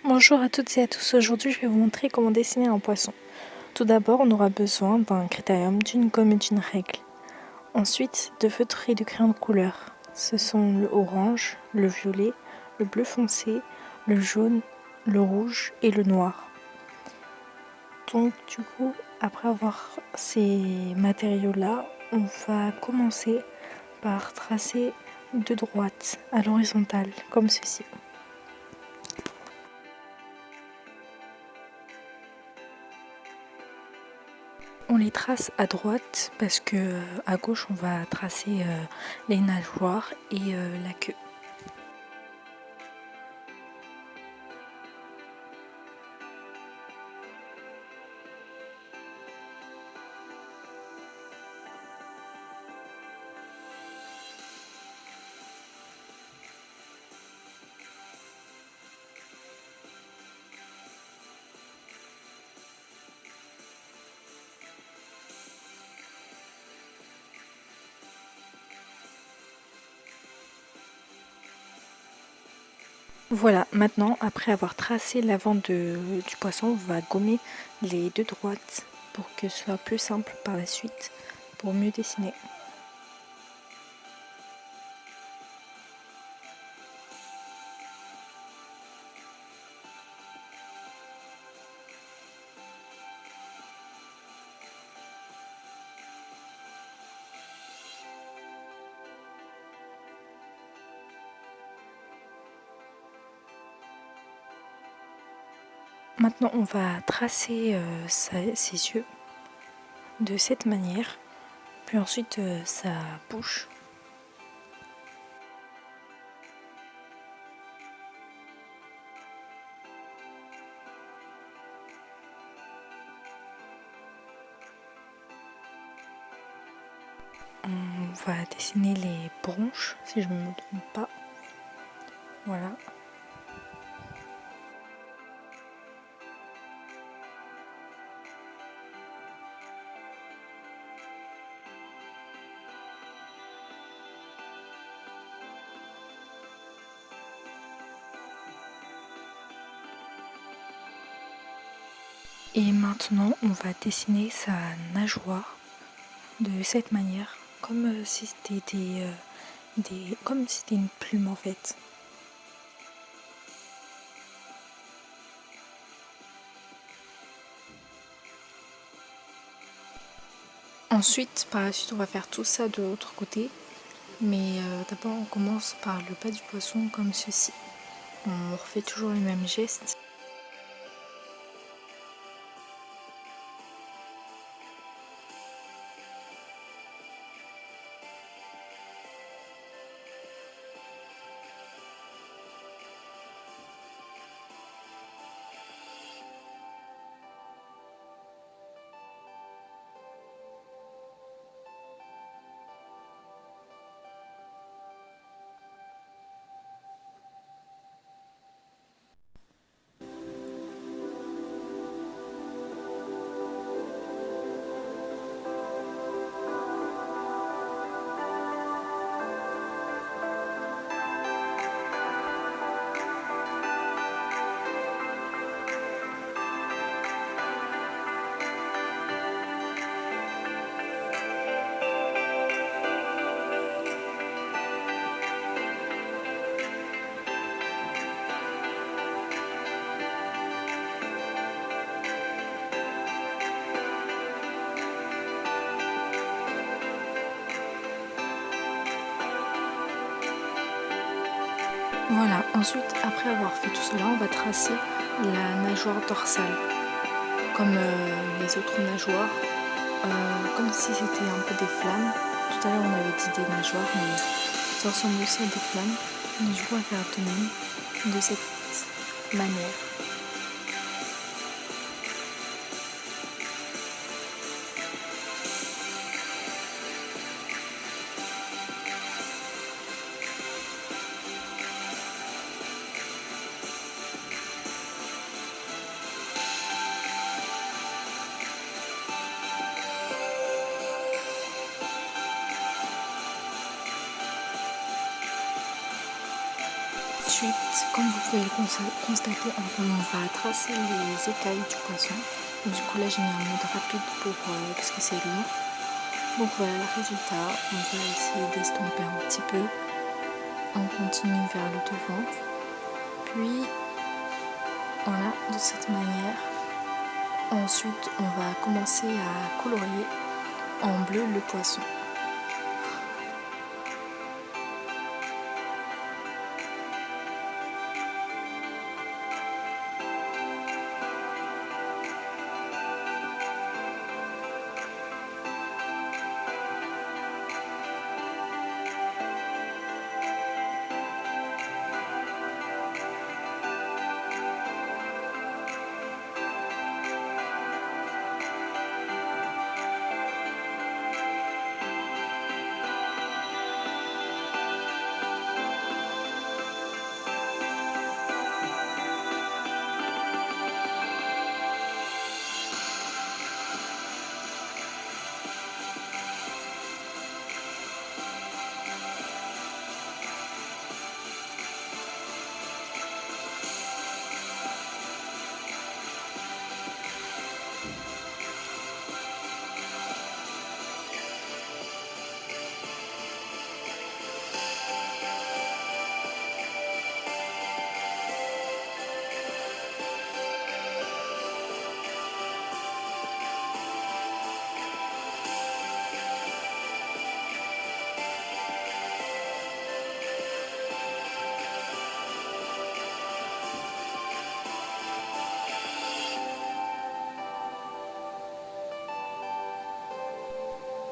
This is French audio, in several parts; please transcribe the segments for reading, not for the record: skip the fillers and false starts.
Bonjour à toutes et à tous, aujourd'hui je vais vous montrer comment dessiner un poisson. Tout d'abord on aura besoin d'un critérium, d'une gomme et d'une règle. Ensuite de feutres et de crayons de couleur. Ce sont le orange, le violet, le bleu foncé, le jaune, le rouge et le noir. Donc du coup après avoir ces matériaux là, on va commencer par tracer deux droites à l'horizontale comme ceci. On les trace à droite parce que à gauche on va tracer les nageoires et la queue. Voilà, maintenant après avoir tracé l'avant du poisson, on va gommer les deux droites pour que ce soit plus simple par la suite pour mieux dessiner. Maintenant on va tracer ses yeux de cette manière, puis ensuite sa bouche. On va dessiner les bronches si je ne me trompe pas. Voilà. Et maintenant, on va dessiner sa nageoire de cette manière, comme si c'était comme si c'était une plume en fait. Ensuite, par la suite, on va faire tout ça de l'autre côté, mais d'abord on commence par le bas du poisson comme ceci. On refait toujours les mêmes gestes. Voilà, ensuite, après avoir fait tout cela, on va tracer la nageoire dorsale, comme les autres nageoires, comme si c'était un peu des flammes. Tout à l'heure, on avait dit des nageoires, mais ça ressemble aussi à des flammes. Mais du coup, on va faire de même, de cette manière. Ensuite, comme vous pouvez le constater, on va tracer les écailles du poisson. Du coup là j'ai mis un mode rapide parce que c'est long. Donc voilà le résultat, on va essayer d'estomper un petit peu. On continue vers le devant. Puis voilà, de cette manière. Ensuite on va commencer à colorier en bleu le poisson.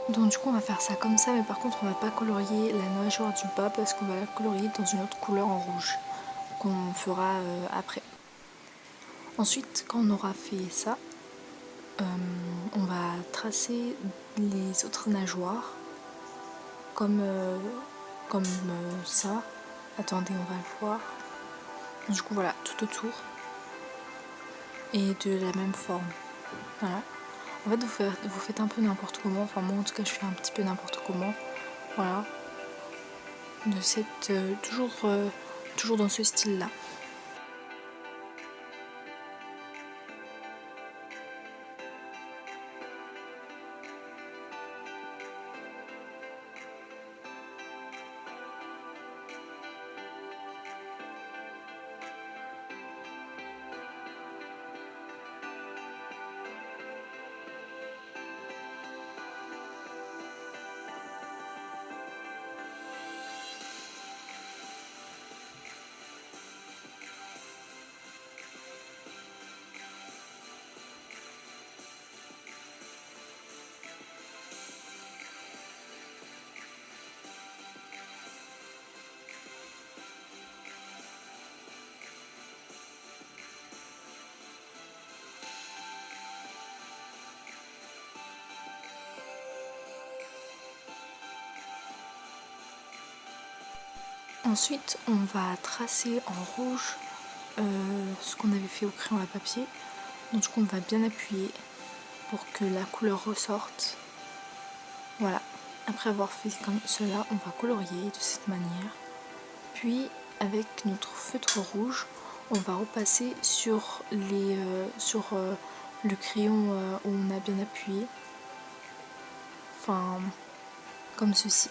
Donc du coup on va faire ça comme ça, mais par contre on va pas colorier la nageoire du bas parce qu'on va la colorier dans une autre couleur en rouge qu'on fera après. Ensuite quand on aura fait ça, on va tracer les autres nageoires comme ça. Attendez, on va le voir. Du coup voilà, tout autour et de la même forme. Voilà. En fait vous faites un peu n'importe comment, enfin moi en tout cas je fais un petit peu n'importe comment. Voilà. De cette toujours dans ce style là. Ensuite on va tracer en rouge ce qu'on avait fait au crayon à papier. Donc du coup on va bien appuyer pour que la couleur ressorte. Voilà. Après avoir fait comme cela, on va colorier de cette manière. Puis avec notre feutre rouge, on va repasser sur le crayon où on a bien appuyé. Enfin, comme ceci.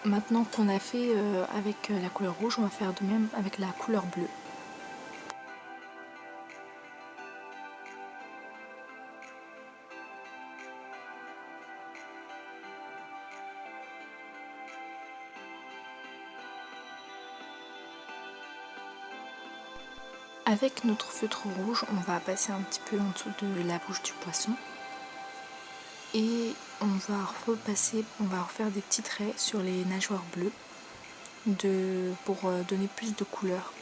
Maintenant qu'on a fait avec la couleur rouge, on va faire de même avec la couleur bleue. Avec notre feutre rouge, on va passer un petit peu en dessous de la bouche du poisson. Et on va refaire des petits traits sur les nageoires bleues pour donner plus de couleur.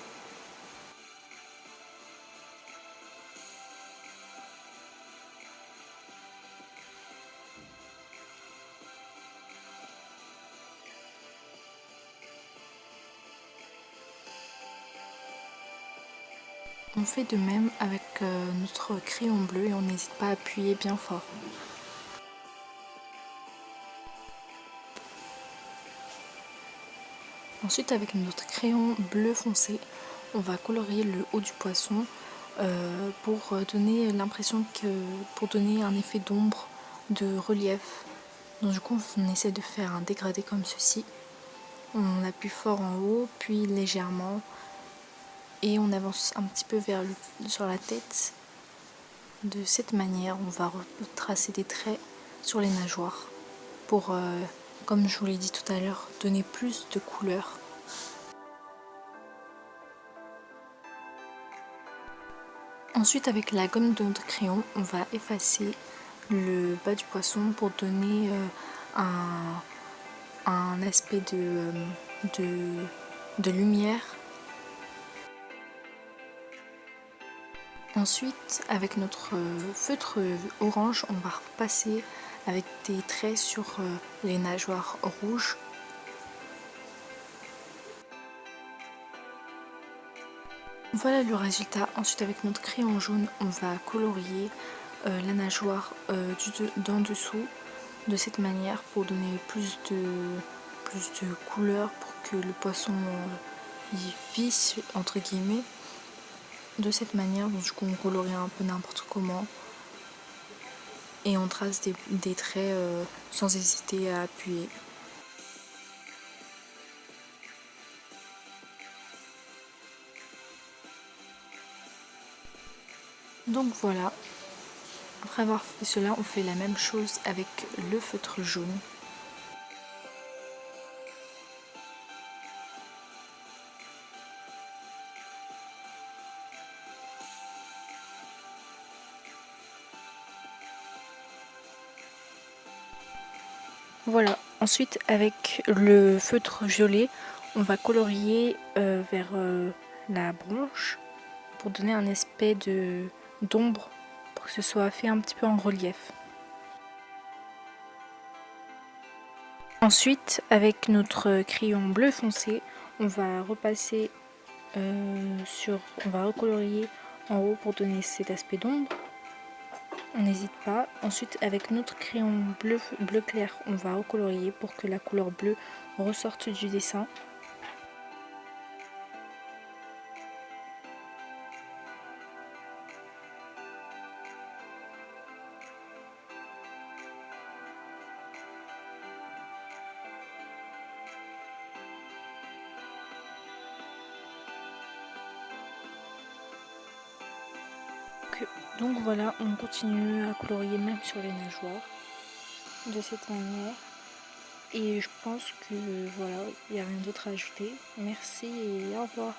On fait de même avec notre crayon bleu et on n'hésite pas à appuyer bien fort. Ensuite, avec notre crayon bleu foncé, on va colorier le haut du poisson pour donner l'impression pour donner un effet d'ombre, de relief. Donc du coup, on essaie de faire un dégradé comme ceci. On appuie fort en haut, puis légèrement, et on avance un petit peu sur la tête. De cette manière, on va tracer des traits sur les nageoires pour, comme je vous l'ai dit tout à l'heure, donner plus de couleur. Ensuite, avec la gomme de crayon, on va effacer le bas du poisson pour donner un aspect de lumière. Ensuite, avec notre feutre orange, on va repasser avec des traits sur les nageoires rouges. Voilà le résultat. Ensuite, avec notre crayon jaune, on va colorier la nageoire d'en dessous de cette manière pour donner plus de couleur, pour que le poisson y visse entre guillemets. De cette manière, donc du coup on colorie un peu n'importe comment et on trace des traits sans hésiter à appuyer. Donc voilà, après avoir fait cela, on fait la même chose avec le feutre jaune. Voilà, ensuite avec le feutre violet, on va colorier vers la branche pour donner un aspect d'ombre, pour que ce soit fait un petit peu en relief. Ensuite, avec notre crayon bleu foncé, on va repasser on va recolorier en haut pour donner cet aspect d'ombre. On n'hésite pas. Ensuite, avec notre crayon bleu clair, on va recolorier pour que la couleur bleue ressorte du dessin. Donc voilà, on continue à colorier même sur les nageoires de cette manière. Et je pense que voilà, il n'y a rien d'autre à ajouter. Merci et au revoir.